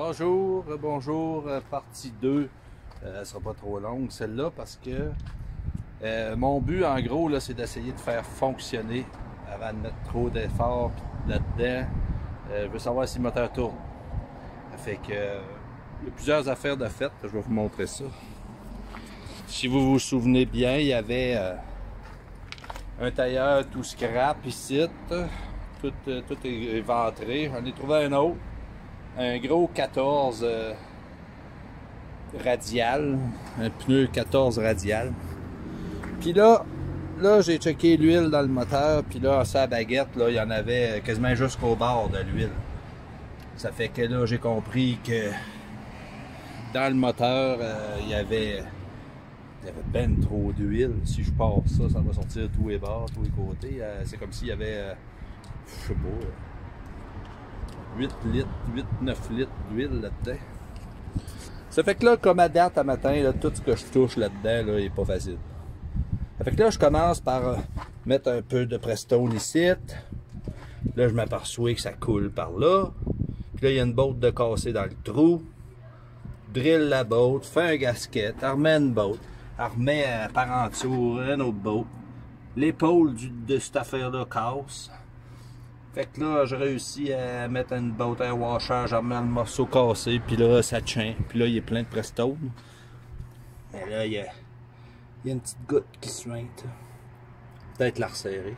Bonjour, bonjour, partie 2. Elle sera pas trop longue celle-là parce que mon but en gros là, c'est d'essayer de faire fonctionner avant de mettre trop d'efforts là-dedans. Je veux savoir si le moteur tourne. Ça fait que il y a plusieurs affaires de fait, je vais vous montrer ça. Si vous vous souvenez bien, il y avait un tailleur tout scrap ici, tout est éventré. J'en ai trouvé un autre. Un gros 14 radial, un pneu 14 radial. Puis là j'ai checké l'huile dans le moteur, puis là, sa baguette, là, il y en avait quasiment jusqu'au bord de l'huile. Ça fait que là, j'ai compris que dans le moteur, il y avait ben trop d'huile. Si je pars ça, ça va sortir tous les bords, tous les côtés. C'est comme s'il y avait, je sais pas, 8 litres, 8-9 litres d'huile là-dedans. Ça fait que là, comme à date, à matin, là, tout ce que je touche là-dedans, là, est pas facile. Ça fait que là, je commence par mettre un peu de Prestone ici. Là, je m'aperçois que ça coule par là. Puis là, il y a une botte de cassée dans le trou. Drill la botte, fait un gasket, remet une botte, remet par en dessous une autre botte. L'épaule de cette affaire-là casse. Fait que là, j'ai réussi à mettre une botte, un washer, je remets le morceau cassé, puis là, ça tient. Puis là, il est plein de Prestone. Mais là, il y a une petite goutte qui suinte. Peut-être la resserrer.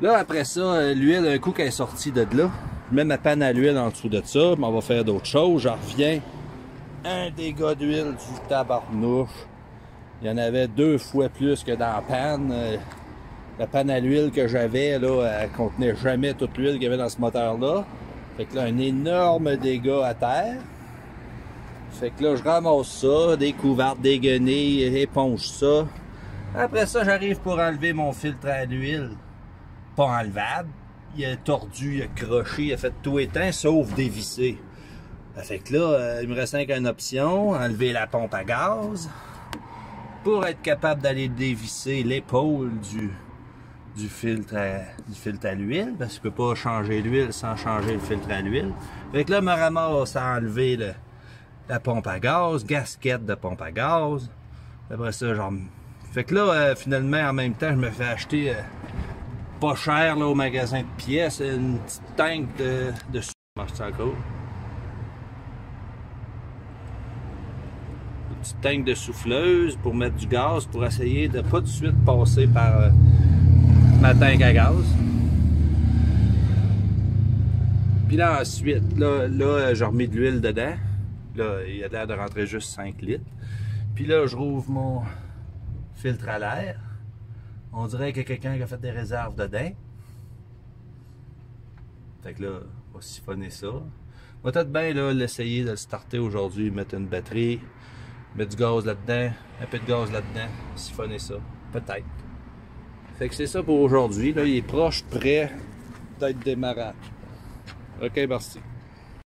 Là, après ça, l'huile, un coup qu'elle est sortie de là, je mets ma panne à l'huile en dessous de ça, mais on va faire d'autres choses. Je reviens. Un dégât d'huile du tabarnouche. Il y en avait 2 fois plus que dans la panne. La panne à l'huile que j'avais, là, elle contenait jamais toute l'huile qu'il y avait dans ce moteur-là. Fait que là, un énorme dégât à terre. Fait que là, je ramasse ça, des couvertes, des guenilles, éponge ça. Après ça, j'arrive pour enlever mon filtre à l'huile. Pas enlevable. Il a tordu, il a croché, il a fait tout éteint, sauf dévisser. Fait que là, il me reste qu'une option, enlever la pompe à gaz. Pour être capable d'aller dévisser l'épaule du filtre à l'huile, parce que je peux pas changer l'huile sans changer le filtre à l'huile. Fait que là, je me ramasse à enlever la pompe à gaz, gasket de pompe à gaz. Après ça, genre... Fait que là, finalement, en même temps, je me fais acheter pas cher là, au magasin de pièces, une petite tank de marche-t-il encore? Une petite tank de souffleuse pour mettre du gaz, pour essayer de pas tout de suite passer par ma tank à gaz. Puis là ensuite, là j'ai remis de l'huile dedans. Là, il a l'air de rentrer juste 5 litres. Puis là, je rouvre mon filtre à l'air. On dirait qu'il y a quelqu'un qui a fait des réserves dedans. Fait que là, on va siphonner ça. On va peut-être bien l'essayer de le starter aujourd'hui, mettre une batterie, mettre du gaz là-dedans, un peu de gaz là-dedans, siphonner ça. Peut-être. Fait que c'est ça pour aujourd'hui. Là, il est proche, prêt d'être démarrage. Ok, merci.